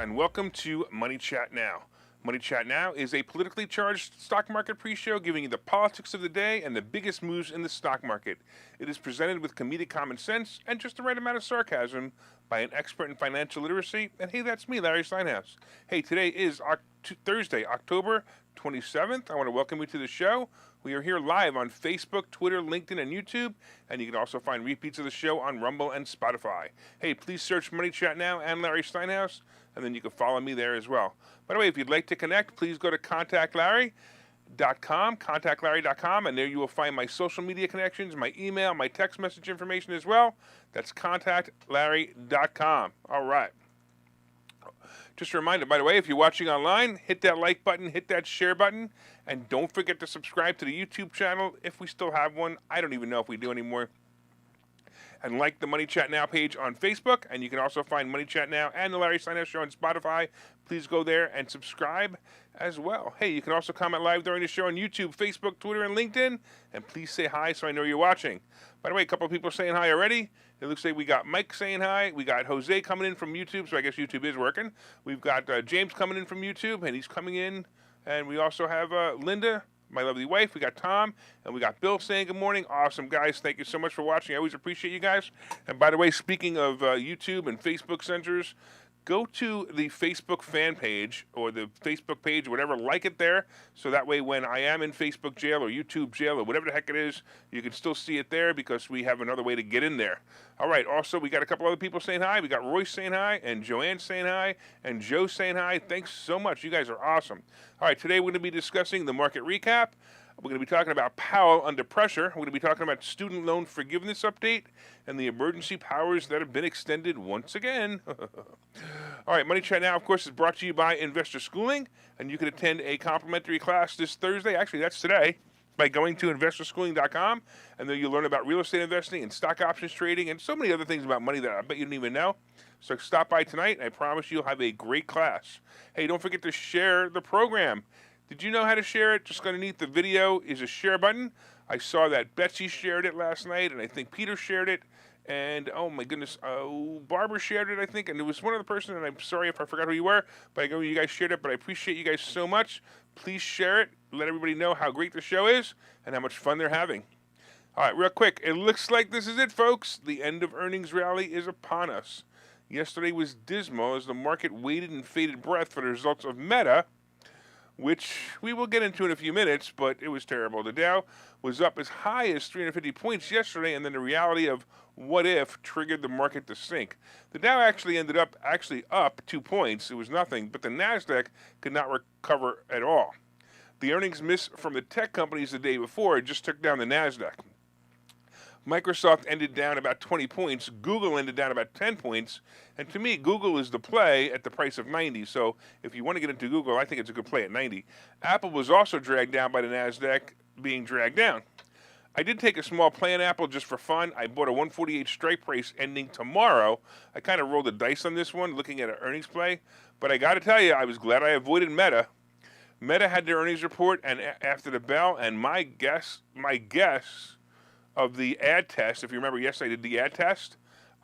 and welcome to Money Chat Now. Money Chat Now is a politically charged stock market pre-show giving you the politics of the day and the biggest moves in the stock market. It is presented with comedic common sense and just the right amount of sarcasm by an expert in financial literacy. And hey, that's me, Larry Steinhouse. Hey, today is Thursday, October 27th. I want to welcome you to the show. We are here live on Facebook, Twitter, LinkedIn, and YouTube, and you can also find repeats of the show on Rumble and Spotify. Hey, please search Money Chat Now and Larry Steinhouse, and then you can follow me there as well. By the way, if you'd like to connect, please go to contactlarry.com, and there you will find my social media connections, my email, my text message information as well. That's contactlarry.com. All right. Just a reminder, by the way, if you're watching online, hit that like button, hit that share button, and don't forget to subscribe to the YouTube channel if we still have one. I don't even know if we do anymore. And like the Money Chat Now page on Facebook, and you can also find Money Chat Now and the Larry Steinhouse Show on Spotify. Please go there and subscribe as well. Hey, you can also comment live during the show on YouTube, Facebook, Twitter, and LinkedIn, and please say hi so I know you're watching. By the way, a couple of people saying hi already. It looks like we got Mike saying hi. We got Jose coming in from YouTube, so I guess YouTube is working. We've got James coming in from YouTube, and he's coming in. And we also have Linda, my lovely wife. We got Tom, and we got Bill saying good morning. Awesome, guys. Thank you so much for watching. I always appreciate you guys. And by the way, speaking of YouTube and Facebook censors, go to the Facebook fan page or the Facebook page, whatever, like it there. So that way when I am in Facebook jail or YouTube jail or whatever the heck it is, you can still see it there because we have another way to get in there. All right. Also, we got a couple other people saying hi. We got Royce saying hi and Joanne saying hi and Joe saying hi. Thanks so much. You guys are awesome. All right. Today we're going to be discussing the market recap. We're going to be talking about Powell under pressure. We're going to be talking about student loan forgiveness update and the emergency powers that have been extended once again. All right, Money Chat Now, of course, is brought to you by Investor Schooling, and you can attend a complimentary class this Thursday. Actually, that's today, by going to investorschooling.com, and there you'll learn about real estate investing and stock options trading and so many other things about money that I bet you didn't even know. So stop by tonight, and I promise you'll have a great class. Hey, don't forget to share the program. Did you know how to share it? Just underneath the video is a share button. I saw that Betsy shared it last night, and I think Peter shared it. And, oh, my goodness, Barbara shared it, I think. And it was one other person, and I'm sorry if I forgot who you were. But I know you guys shared it, but I appreciate you guys so much. Please share it. Let everybody know how great the show is and how much fun they're having. All right, real quick. It looks like this is it, folks. The end of earnings rally is upon us. Yesterday was dismal as the market waited in bated breath for the results of Meta, which we will get into in a few minutes, but it was terrible. The Dow was up as high as 350 points yesterday, and then the reality of what if triggered the market to sink. The Dow actually ended up up 2 points. It was nothing, but the NASDAQ could not recover at all. The earnings miss from the tech companies the day before just took down the NASDAQ. Microsoft ended down about 20 points. Google ended down about 10 points. And to me, Google is the play at the price of 90. So if you want to get into Google, I think it's a good play at 90. Apple was also dragged down by the NASDAQ being dragged down. I did take a small play on Apple just for fun. I bought a 148 strike price ending tomorrow. I kind of rolled the dice on this one, looking at an earnings play. But I got to tell you, I was glad I avoided Meta. Meta had their earnings report and after the bell, and my guess of the ad test, if you remember, yes, I did the ad test.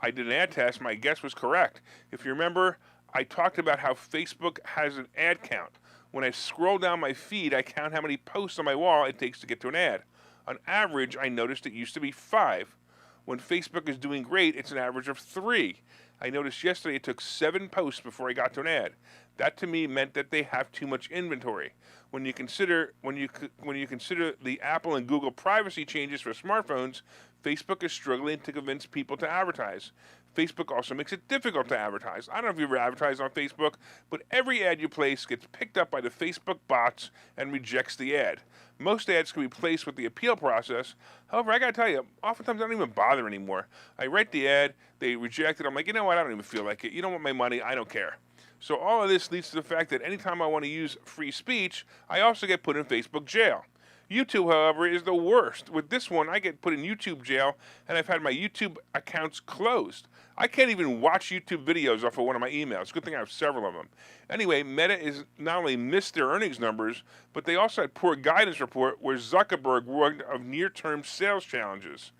I did an ad test. My guess was correct. If you remember, I talked about how Facebook has an ad count. When I scroll down my feed, I count how many posts on my wall it takes to get to an ad. On average, I noticed it used to be 5. When Facebook is doing great, it's an average of 3. I noticed yesterday it took 7 posts before I got to an ad. That to me meant that they have too much inventory. When you consider the Apple and Google privacy changes for smartphones, Facebook is struggling to convince people to advertise. Facebook also makes it difficult to advertise. I don't know if you ever advertise on Facebook, but every ad you place gets picked up by the Facebook bots and rejects the ad. Most ads can be placed with the appeal process. However, I got to tell you, oftentimes I don't even bother anymore. I write the ad, they reject it. I'm like, you know what? I don't even feel like it. You don't want my money. I don't care. So all of this leads to the fact that anytime I want to use free speech, I also get put in Facebook jail. YouTube, however, is the worst. With this one, I get put in YouTube jail, and I've had my YouTube accounts closed. I can't even watch YouTube videos off of one of my emails. Good thing I have several of them. Anyway, Meta is not only missed their earnings numbers, but they also had poor guidance report where Zuckerberg warned of near-term sales challenges.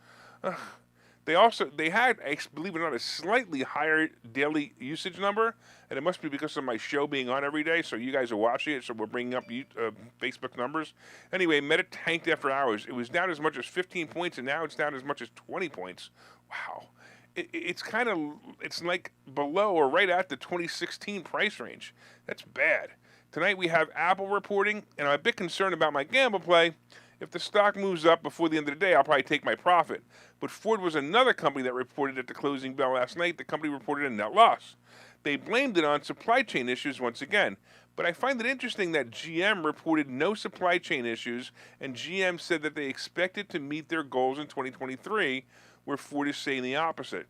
They had, believe it or not, a slightly higher daily usage number, and it must be because of my show being on every day. So you guys are watching it, so we're bringing up Facebook numbers. Anyway, Meta tanked after hours. It was down as much as 15 points, and now it's down as much as 20 points. Wow. It's like below or right at the 2016 price range. That's bad. Tonight we have Apple reporting, and I'm a bit concerned about my gamble play. If the stock moves up before the end of the day, I'll probably take my profit. But Ford was another company that reported at the closing bell last night. The company reported a net loss. They blamed it on supply chain issues once again. But I find it interesting that GM reported no supply chain issues, and GM said that they expected to meet their goals in 2023, where Ford is saying the opposite.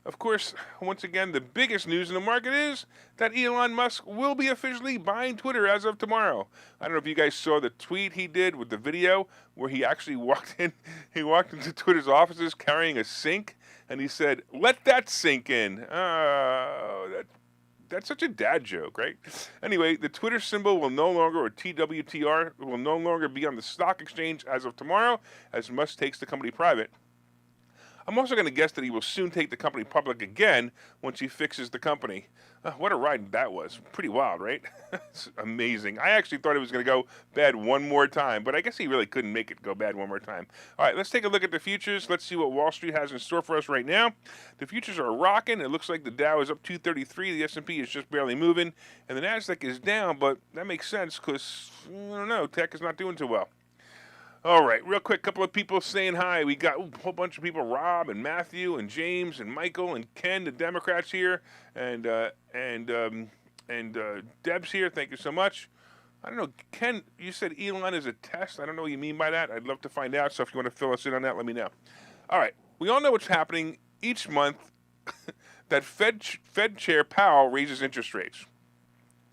Of course, once again, the biggest news in the market is that Elon Musk will be officially buying Twitter as of tomorrow. I don't know if you guys saw the tweet he did with the video where he actually walked into Twitter's offices carrying a sink, and he said, "Let that sink in." That's such a dad joke, right? Anyway, the Twitter symbol will no longer, or TWTR, will no longer be on the stock exchange as of tomorrow, as Musk takes the company private. I'm also going to guess that he will soon take the company public again once he fixes the company. What a ride that was. Pretty wild, right? It's amazing. I actually thought it was going to go bad one more time, but I guess he really couldn't make it go bad one more time. All right, let's take a look at the futures. Let's see what Wall Street has in store for us right now. The futures are rocking. It looks like the Dow is up 233. The S&P is just barely moving, and the Nasdaq is down, but that makes sense because, I don't know, tech is not doing too well. All right, real quick, couple of people saying hi. We got a whole bunch of people, Rob and Matthew and James and Michael and Ken, the Democrats here, and Deb's here. Thank you so much. I don't know, Ken, you said Elon is a test. I don't know what you mean by that. I'd love to find out, so if you want to fill us in on that, let me know. All right, we all know what's happening each month that Fed Chair Powell raises interest rates.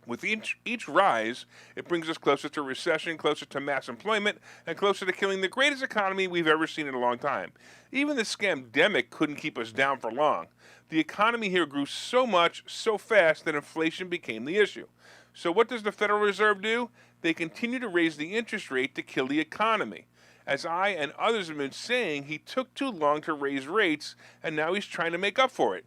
With each rise, it brings us closer to recession, closer to mass employment, and closer to killing the greatest economy we've ever seen in a long time. Even the scamdemic couldn't keep us down for long. The economy here grew so much, so fast, that inflation became the issue. So what does the Federal Reserve do? They continue to raise the interest rate to kill the economy. As I and others have been saying, he took too long to raise rates, and now he's trying to make up for it.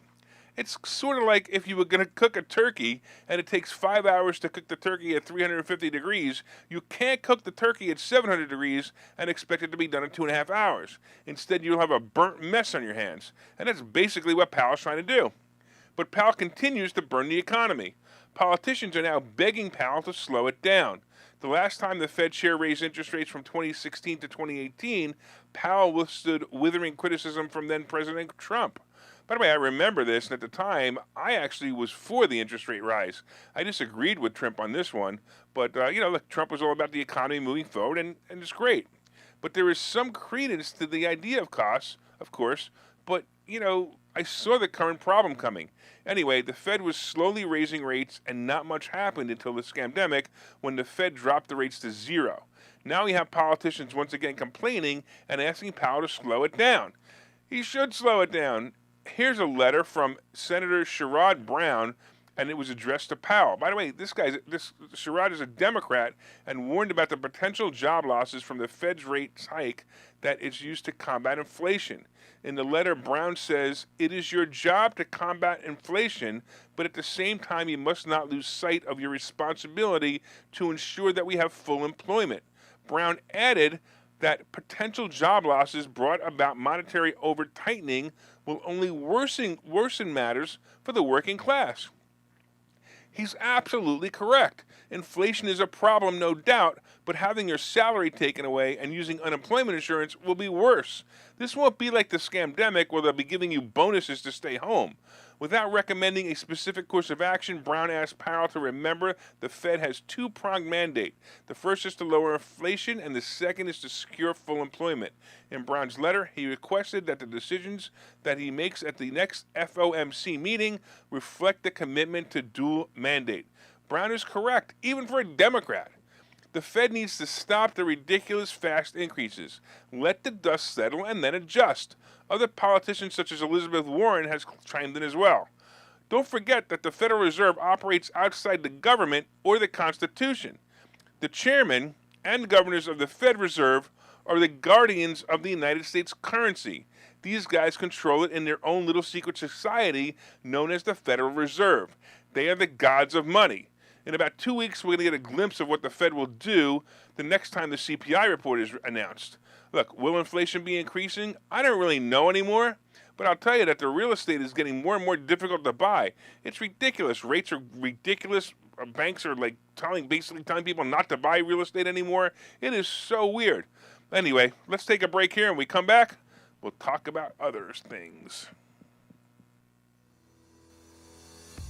It's sort of like if you were going to cook a turkey and it takes 5 hours to cook the turkey at 350 degrees, you can't cook the turkey at 700 degrees and expect it to be done in 2.5 hours. Instead, you'll have a burnt mess on your hands. And that's basically what Powell's trying to do. But Powell continues to burn the economy. Politicians are now begging Powell to slow it down. The last time the Fed chair raised interest rates from 2016 to 2018, Powell withstood withering criticism from then President Trump. By the way, I remember this, and at the time, I actually was for the interest rate rise. I disagreed with Trump on this one, but, look, Trump was all about the economy moving forward, and it's great. But there is some credence to the idea of costs, of course, but, I saw the current problem coming. Anyway, the Fed was slowly raising rates, and not much happened until the scamdemic when the Fed dropped the rates to zero. Now we have politicians once again complaining and asking Powell to slow it down. He should slow it down. Here's a letter from Senator Sherrod Brown, and it was addressed to Powell. By the way, this Sherrod is a Democrat and warned about the potential job losses from the Fed's rate hike that is used to combat inflation. In the letter, Brown says, "It is your job to combat inflation, but at the same time, you must not lose sight of your responsibility to ensure that we have full employment." Brown added that potential job losses brought about monetary over-tightening will only worsen matters for the working class. He's absolutely correct. Inflation is a problem, no doubt, but having your salary taken away and using unemployment insurance will be worse. This won't be like the scamdemic where they'll be giving you bonuses to stay home. Without recommending a specific course of action, Brown asked Powell to remember the Fed has two-pronged mandate. The first is to lower inflation, and the second is to secure full employment. In Brown's letter, he requested that the decisions that he makes at the next FOMC meeting reflect the commitment to dual mandate. Brown is correct, even for a Democrat. The Fed needs to stop the ridiculous fast increases. Let the dust settle and then adjust. Other politicians such as Elizabeth Warren has chimed in as well. Don't forget that the Federal Reserve operates outside the government or the Constitution. The chairman and governors of the Fed Reserve are the guardians of the United States currency. These guys control it in their own little secret society known as the Federal Reserve. They are the gods of money. In about 2 weeks, we're going to get a glimpse of what the Fed will do the next time the CPI report is announced. Look, will inflation be increasing? I don't really know anymore, but I'll tell you that the real estate is getting more and more difficult to buy. It's ridiculous. Rates are ridiculous. Banks are basically telling people not to buy real estate anymore. It is so weird. Anyway, let's take a break here, and when we come back, we'll talk about other things.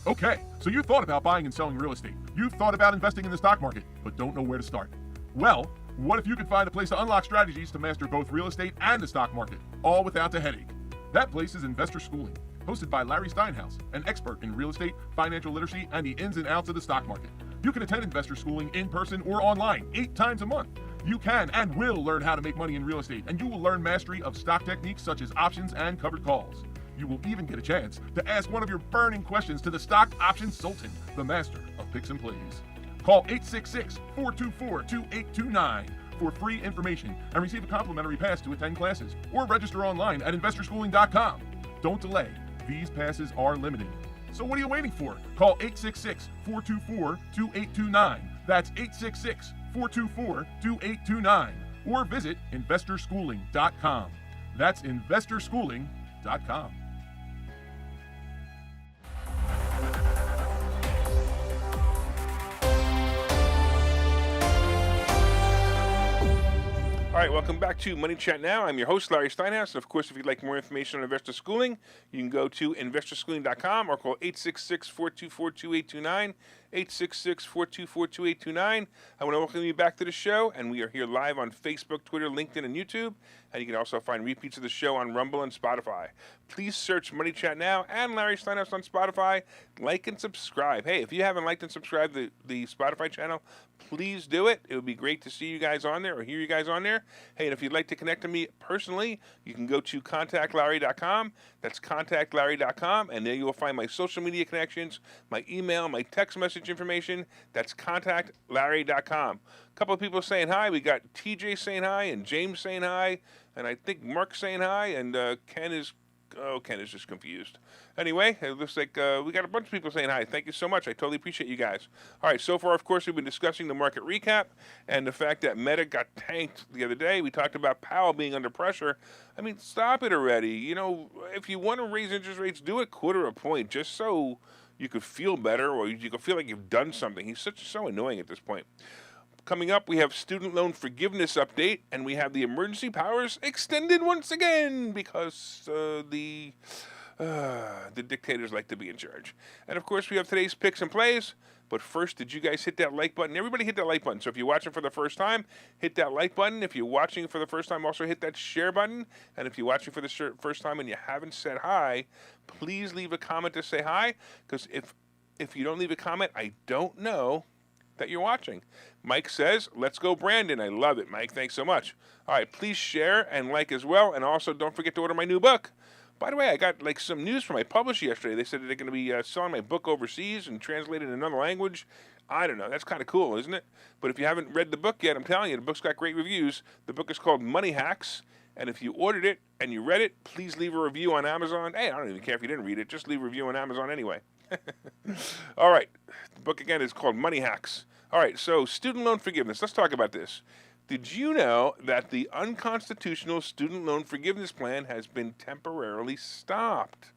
Okay, so you thought about buying and selling real estate. You've thought about investing in the stock market, but don't know where to start. Well, what if you could find a place to unlock strategies to master both real estate and the stock market, all without the headache? That place is Investor Schooling, hosted by Larry Steinhouse, an expert in real estate, financial literacy, and the ins and outs of the stock market. You can attend Investor Schooling in person or online 8 times a month. You can and will learn how to make money in real estate, and you will learn mastery of stock techniques such as options and covered calls. You will even get a chance to ask one of your burning questions to the stock options sultan, the master of picks and plays. Call 866-424-2829 for free information and receive a complimentary pass to attend classes, or register online at investorschooling.com. Don't delay. These passes are limited. So what are you waiting for? Call 866-424-2829. That's 866-424-2829. Or visit investorschooling.com. That's investorschooling.com. All right, welcome back to Money Chat Now. I'm your host, Larry Steinhouse. And of course, if you'd like more information on investor schooling, you can go to investorschooling.com or call 866-424-2829, 866-424-2829. I want to welcome you back to the show, and we are here live on Facebook, Twitter, LinkedIn, and YouTube. And you can also find repeats of the show on Rumble and Spotify. Please search Money Chat Now and Larry Steinhouse on Spotify. Like and subscribe. Hey, if you haven't liked and subscribed the Spotify channel, please do it. It would be great to see you guys on there or hear you guys on there. Hey, and if you'd like to connect to me personally, you can go to contactlarry.com. That's contactlarry.com, and there you will find my social media connections, my email, my text message information. That's contactlarry.com. A couple of people saying hi. We got TJ saying hi, and James saying hi, and I think Mark saying hi, and Ken is just confused. Anyway, it looks like we got a bunch of people saying hi. Thank you so much. I totally appreciate you guys. All right, so far, of course, we've been discussing the market recap and the fact that Meta got tanked the other day. We talked about Powell being under pressure. I mean, stop it already. You know, if you want to raise interest rates, do it quarter a point just so you could feel better or you could feel like you've done something. He's so annoying at this point. Coming up, we have student loan forgiveness update, and we have the emergency powers extended once again because the dictators like to be in charge. And of course, we have today's picks and plays. But first, did you guys hit that like button? Everybody hit that like button. So if you're watching for the first time, hit that like button. If you're watching for the first time, also hit that share button. And if you're watching for the first time and you haven't said hi, please leave a comment to say hi. Because if you don't leave a comment, I don't know that you're watching. Mike says, let's go Brandon. I love it, Mike. Thanks so much. All right, please share and like as well. And also don't forget to order my new book. By the way, I got some news from my publisher yesterday. They said that they're going to be selling my book overseas and translated in another language. I don't know. That's kind of cool, isn't it? But if you haven't read the book yet, I'm telling you, the book's got great reviews. The book is called Money Hacks. And if you ordered it and you read it, please leave a review on Amazon. Hey, I don't even care if you didn't read it. Just leave a review on Amazon anyway. All right. The book, again, is called Money Hacks. All right, so student loan forgiveness. Let's talk about this. Did you know that the unconstitutional student loan forgiveness plan has been temporarily stopped?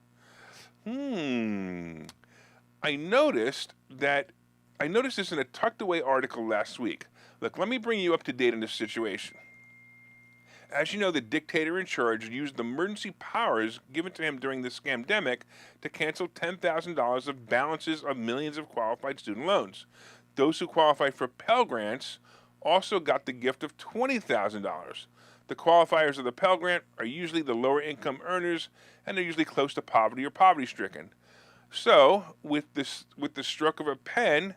I noticed this in a tucked away article last week. Look, let me bring you up to date on this situation. As you know, the dictator in charge used the emergency powers given to him during the scamdemic to cancel $10,000 of balances of millions of qualified student loans. Those who qualified for Pell Grants also got the gift of $20,000. The qualifiers of the Pell Grant are usually the lower income earners, and they're usually close to poverty or poverty-stricken. So, with the stroke of a pen,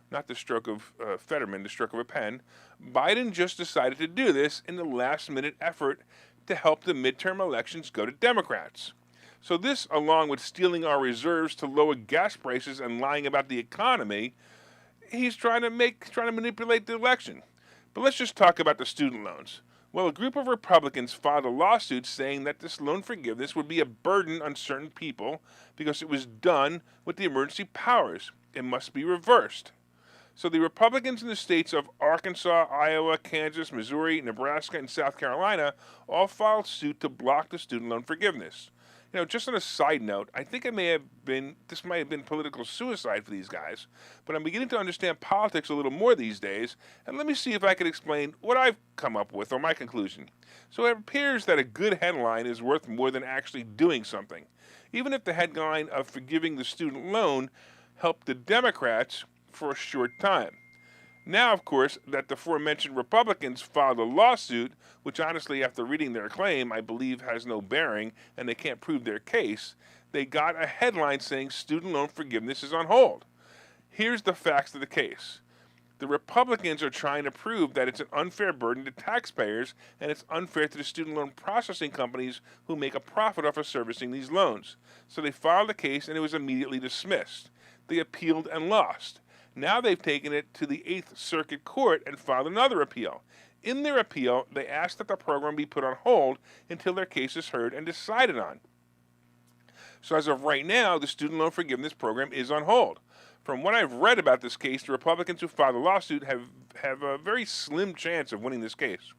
not the stroke of Fetterman, the stroke of a pen, Biden just decided to do this in the last-minute effort to help the midterm elections go to Democrats. So this, along with stealing our reserves to lower gas prices and lying about the economy, he's trying to manipulate the election. But let's just talk about the student loans. Well, a group of Republicans filed a lawsuit saying that this loan forgiveness would be a burden on certain people because it was done with the emergency powers. It must be reversed. So the Republicans in the states of Arkansas, Iowa, Kansas, Missouri, Nebraska, and South Carolina all filed suit to block the student loan forgiveness. Just on a side note, I think this might have been political suicide for these guys, but I'm beginning to understand politics a little more these days, and let me see if I can explain what I've come up with or my conclusion. So it appears that a good headline is worth more than actually doing something. Even if the headline of forgiving the student loan helped the Democrats for a short time. Now, of course, that the aforementioned Republicans filed a lawsuit, which honestly, after reading their claim, I believe has no bearing and they can't prove their case, they got a headline saying student loan forgiveness is on hold. Here's the facts of the case. The Republicans are trying to prove that it's an unfair burden to taxpayers and it's unfair to the student loan processing companies who make a profit off of servicing these loans. So they filed a case and it was immediately dismissed. They appealed and lost. Now they've taken it to the 8th Circuit Court and filed another appeal. In their appeal, they asked that the program be put on hold until their case is heard and decided on. So as of right now, the student loan forgiveness program is on hold. From what I've read about this case, the Republicans who filed the lawsuit have a very slim chance of winning this case.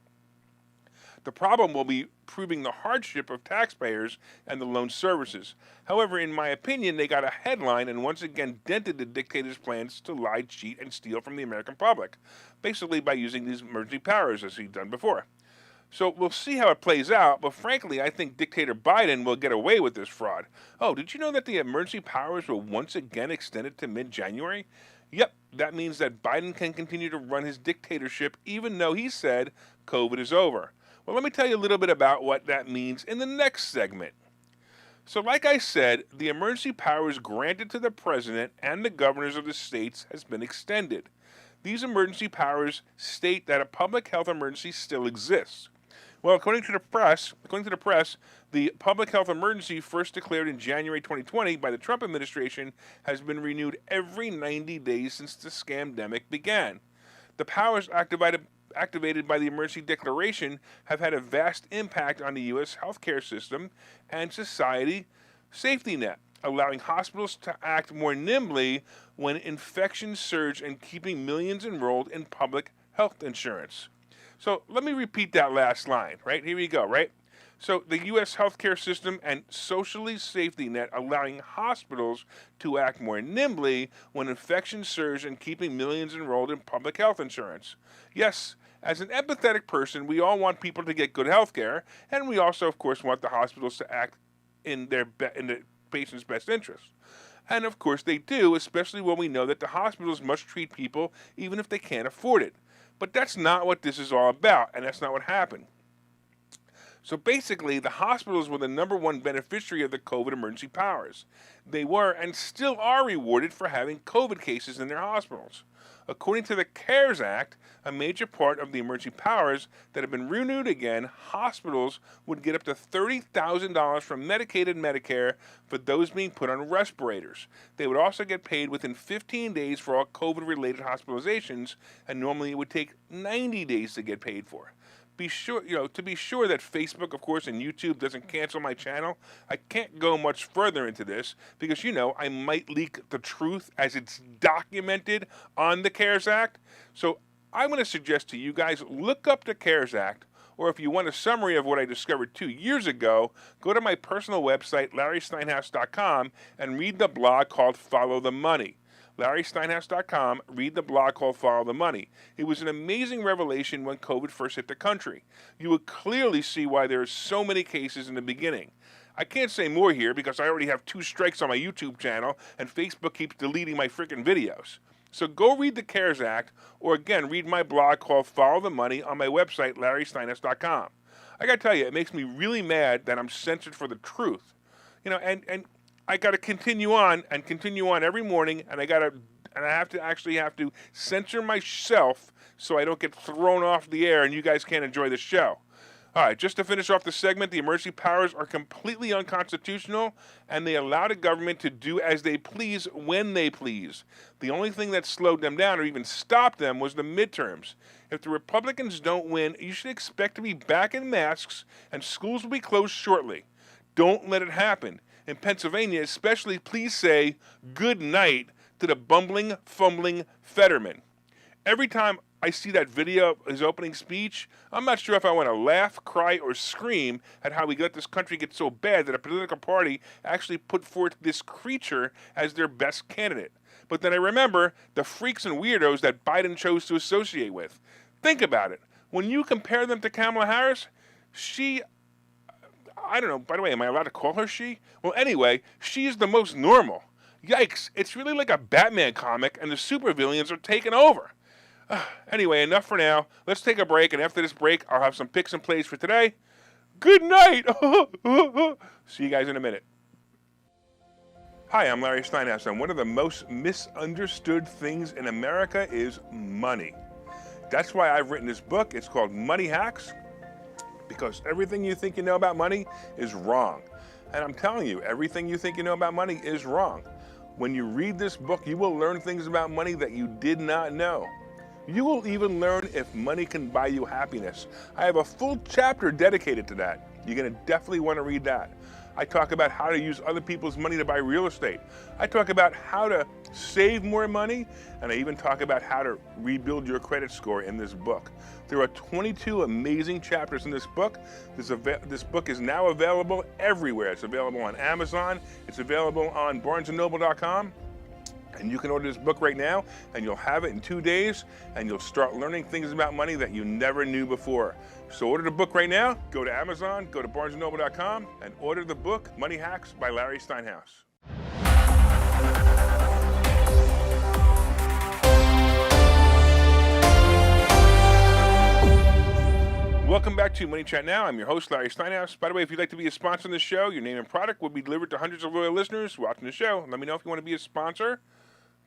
The problem will be proving the hardship of taxpayers and the loan services. However, in my opinion, they got a headline and once again dented the dictator's plans to lie, cheat, and steal from the American public, basically by using these emergency powers as he'd done before. So we'll see how it plays out, but frankly, I think Dictator Biden will get away with this fraud. Oh, did you know that the emergency powers were once again extended to mid-January? Yep, that means that Biden can continue to run his dictatorship even though he said COVID is over. Well, let me tell you a little bit about what that means in the next segment. So like I said, the emergency powers granted to the president and the governors of the states has been extended. These emergency powers state that a public health emergency still exists. Well, according to the press, the public health emergency first declared in January 2020 by the Trump administration has been renewed every 90 days since the scamdemic began. The powers activated by the emergency declaration have had a vast impact on the U.S. healthcare system and society safety net, allowing hospitals to act more nimbly when infections surge and keeping millions enrolled in public health insurance. So let me repeat that last line, right? Here we go, right? So the U.S. healthcare system and socially safety net allowing hospitals to act more nimbly when infections surge and keeping millions enrolled in public health insurance. Yes, as an empathetic person, we all want people to get good health care, and we also, of course, want the hospitals to act in the patient's best interest. And of course they do, especially when we know that the hospitals must treat people even if they can't afford it. But that's not what this is all about, and that's not what happened. So basically, the hospitals were the number one beneficiary of the COVID emergency powers. They were and still are rewarded for having COVID cases in their hospitals. According to the CARES Act, a major part of the emergency powers that have been renewed again, hospitals would get up to $30,000 from Medicaid and Medicare for those being put on respirators. They would also get paid within 15 days for all COVID-related hospitalizations, and normally it would take 90 days to get paid for. Be sure that Facebook, of course, and YouTube doesn't cancel my channel. I can't go much further into this because, I might leak the truth as it's documented on the CARES Act. So I'm going to suggest to you guys, look up the CARES Act, or if you want a summary of what I discovered 2 years ago, go to my personal website, LarrySteinhouse.com, and read the blog called Follow the Money. LarrySteinhouse.com, read the blog called Follow the Money. It was an amazing revelation when COVID first hit the country. You would clearly see why there are so many cases in the beginning. I can't say more here because I already have 2 strikes on my YouTube channel and Facebook keeps deleting my freaking videos. So go read the CARES Act, or again, read my blog called Follow the Money on my website, LarrySteinhouse.com. I gotta tell you, it makes me really mad that I'm censored for the truth. And I got to continue on every morning, and I have to censor myself so I don't get thrown off the air and you guys can't enjoy the show. All right, just to finish off the segment, the emergency powers are completely unconstitutional, and they allow the government to do as they please when they please. The only thing that slowed them down or even stopped them was the midterms. If the Republicans don't win, you should expect to be back in masks, and schools will be closed shortly. Don't let it happen. In Pennsylvania, especially, please say good night to the bumbling, fumbling Fetterman. Every time I see that video of his opening speech, I'm not sure if I want to laugh, cry, or scream at how we let this country get so bad that a political party actually put forth this creature as their best candidate. But then I remember the freaks and weirdos that Biden chose to associate with. Think about it. When you compare them to Kamala Harris, I don't know, by the way, am I allowed to call her she? Well, anyway, she is the most normal. Yikes, it's really like a Batman comic, and the supervillains are taking over. Anyway, enough for now. Let's take a break, and after this break, I'll have some picks and plays for today. Good night! See you guys in a minute. Hi, I'm Larry Steinhouse, and one of the most misunderstood things in America is money. That's why I've written this book. It's called Money Hacks, because everything you think you know about money is wrong. And I'm telling you, everything you think you know about money is wrong. When you read this book, you will learn things about money that you did not know. You will even learn if money can buy you happiness. I have a full chapter dedicated to that. You're going to definitely want to read that. I talk about how to use other people's money to buy real estate. I talk about how to save more money, and I even talk about how to rebuild your credit score in this book. There are 22 amazing chapters in this book. This book is now available everywhere. It's available on Amazon. It's available on barnesandnoble.com. And you can order this book right now, and you'll have it in 2 days, and you'll start learning things about money that you never knew before. So order the book right now. Go to Amazon, go to barnesandnoble.com, and order the book, Money Hacks by Larry Steinhouse. Welcome back to Money Chat Now. I'm your host, Larry Steinhouse. By the way, if you'd like to be a sponsor on this show, your name and product will be delivered to hundreds of loyal listeners watching the show. Let me know if you want to be a sponsor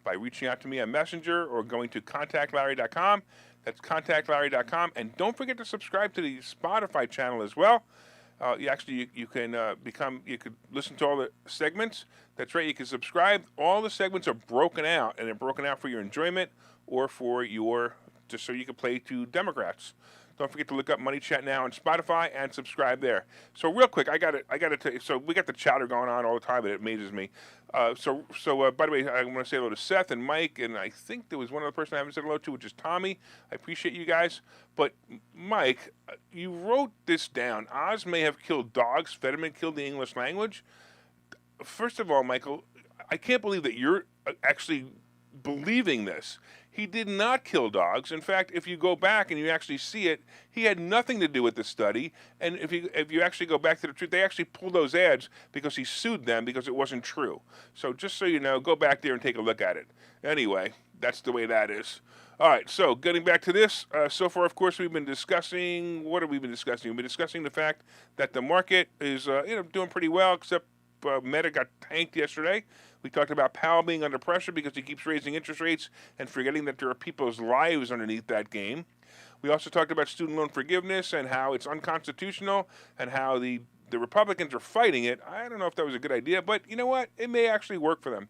by reaching out to me on Messenger or going to contactlarry.com. That's contactlarry.com. And don't forget to subscribe to the Spotify channel as well. You could listen to all the segments. That's right, you can subscribe. All the segments are broken out, and they're broken out for your enjoyment or for just so you can play to Democrats. Don't forget to look up Money Chat Now on Spotify and subscribe there. So real quick, I got to tell you. So we got the chatter going on all the time, and it amazes me. By the way, I want to say hello to Seth and Mike, and I think there was one other person I haven't said hello to, which is Tommy. I appreciate you guys. But Mike, you wrote this down. Oz may have killed dogs. Fetterman killed the English language. First of all, Michael, I can't believe that you're actually believing this. He did not kill dogs. In fact, if you go back and you actually see it, he had nothing to do with the study. And if you actually go back to the truth, they actually pulled those ads because he sued them because it wasn't true. So just so you know, go back there and take a look at it. Anyway, that's the way that is. All right, so getting back to this, so far, of course, we've been discussing, what have we been discussing? We've been discussing the fact that the market is doing pretty well, except Meta got tanked yesterday. We talked about Powell being under pressure because he keeps raising interest rates and forgetting that there are people's lives underneath that game. We also talked about student loan forgiveness and how it's unconstitutional and how the Republicans are fighting it. I don't know if that was a good idea, but you know what? It may actually work for them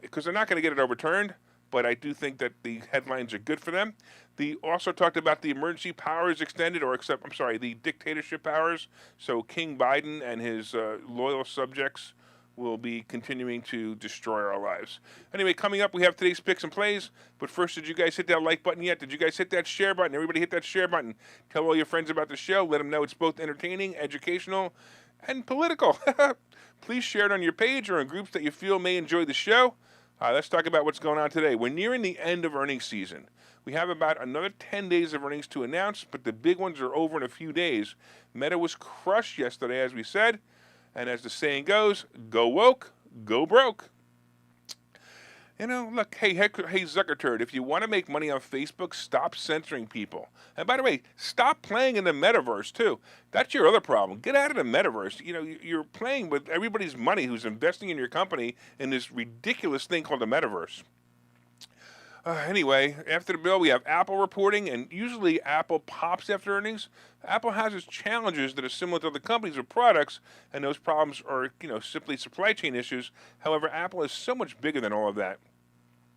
because they're not going to get it overturned, but I do think that the headlines are good for them. They also talked about the emergency powers extended, the dictatorship powers. So King Biden and his loyal subjects will be continuing to destroy our lives. Anyway, coming up, we have today's picks and plays. But first, did you guys hit that like button yet? Did you guys hit that share button? Everybody hit that share button. Tell all your friends about the show. Let them know it's both entertaining, educational, and political. Please share it on your page or in groups that you feel may enjoy the show. Let's talk about what's going on today. We're nearing the end of earnings season. We have about another 10 days of earnings to announce, but the big ones are over in a few days. Meta was crushed yesterday, as we said. And as the saying goes, go woke, go broke. You know, look, hey Zuckerturd, if you want to make money on Facebook, stop censoring people. And by the way, stop playing in the metaverse, too. That's your other problem. Get out of the metaverse. You know, you're playing with everybody's money who's investing in your company in this ridiculous thing called the metaverse. Anyway, after the bill, we have Apple reporting, and usually Apple pops after earnings. Apple has its challenges that are similar to other companies or products, and those problems are, simply supply chain issues. However, Apple is so much bigger than all of that.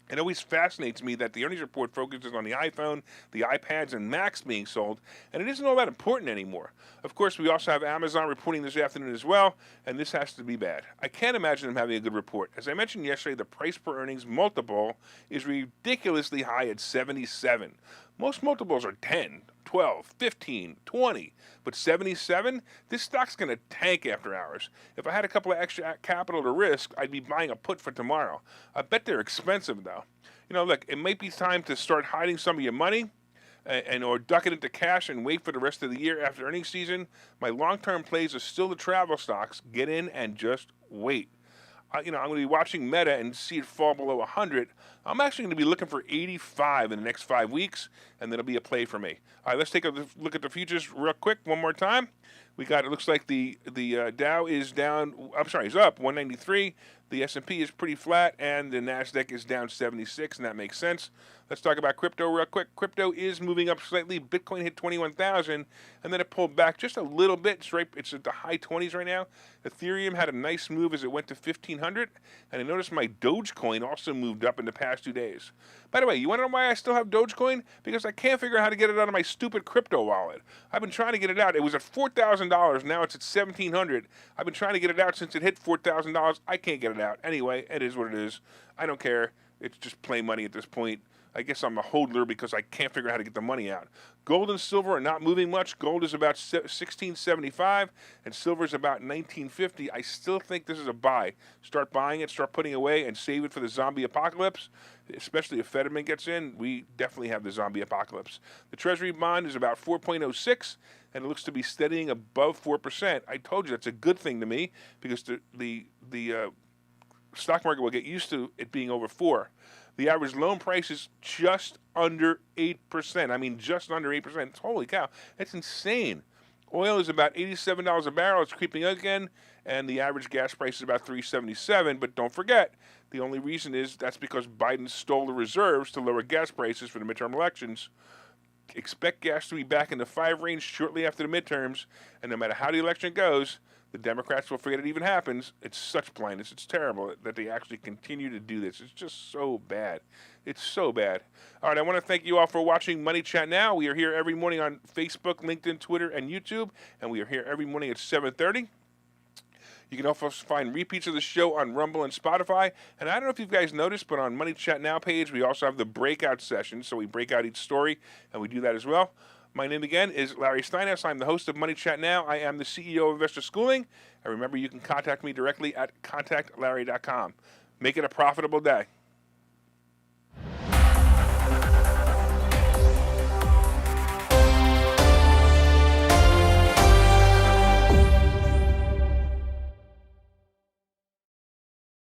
It always fascinates me that the earnings report focuses on the iPhone, the iPads, and Macs being sold, and it isn't all that important anymore. Of course, we also have Amazon reporting this afternoon as well, and this has to be bad. I can't imagine them having a good report. As I mentioned yesterday, the price per earnings multiple is ridiculously high at 77. Most multiples are 10, 12, 15, 20, but 77? This stock's going to tank after hours. If I had a couple of extra capital to risk, I'd be buying a put for tomorrow. I bet they're expensive, though. Look, it might be time to start hiding some of your money or duck it into cash and wait for the rest of the year after earnings season. My long-term plays are still the travel stocks. Get in and just wait. I'm going to be watching Meta and see it fall below 100. I'm actually going to be looking for 85 in the next 5 weeks, and that'll be a play for me. All right, let's take a look at the futures real quick one more time. It looks like the Dow is down, is up 193. The S&P is pretty flat, and the NASDAQ is down 76, and that makes sense. Let's talk about crypto real quick. Crypto is moving up slightly. Bitcoin hit 21,000, and then it pulled back just a little bit. It's at the high 20s right now. Ethereum had a nice move as it went to 1,500, and I noticed my Dogecoin also moved up in the past 2 days. By the way, you want to know why I still have Dogecoin? Because I can't figure out how to get it out of my stupid crypto wallet. I've been trying to get it out. It was at $4,000. Now it's at $1,700. I've been trying to get it out since it hit $4,000. I can't get it out. Anyway, it is what it is. I don't care. It's just play money at this point. I guess I'm a hodler because I can't figure out how to get the money out. Gold and silver are not moving much. Gold is about $16.75, and silver is about $19.50. I still think this is a buy. Start buying it, start putting away, and save it for the zombie apocalypse. Especially if Fetterman gets in, we definitely have the zombie apocalypse. The Treasury bond is about 4.06, and it looks to be steadying above 4%. I told you that's a good thing to me because the stock market will get used to it being over 4. The average loan price is just under 8%. I mean, just under 8%. Holy cow. That's insane. Oil is about $87 a barrel. It's creeping up again. And the average gas price is about $3.77. But don't forget, the only reason is that's because Biden stole the reserves to lower gas prices for the midterm elections. Expect gas to be back in the 5 range shortly after the midterms. And no matter how the election goes, the Democrats will forget it even happens. It's such blindness. It's terrible that they actually continue to do this. It's just so bad. It's so bad. All right, I want to thank you all for watching Money Chat Now. We are here every morning on Facebook, LinkedIn, Twitter, and YouTube, and we are here every morning at 7:30. You can also find repeats of the show on Rumble and Spotify. And I don't know if you guys noticed, but on Money Chat Now page, we also have the breakout session. So we break out each story, and we do that as well. My name again is Larry Steinhouse. I'm the host of Money Chat Now. I am the CEO of Investor Schooling. And remember, you can contact me directly at contactlarry.com. Make it a profitable day.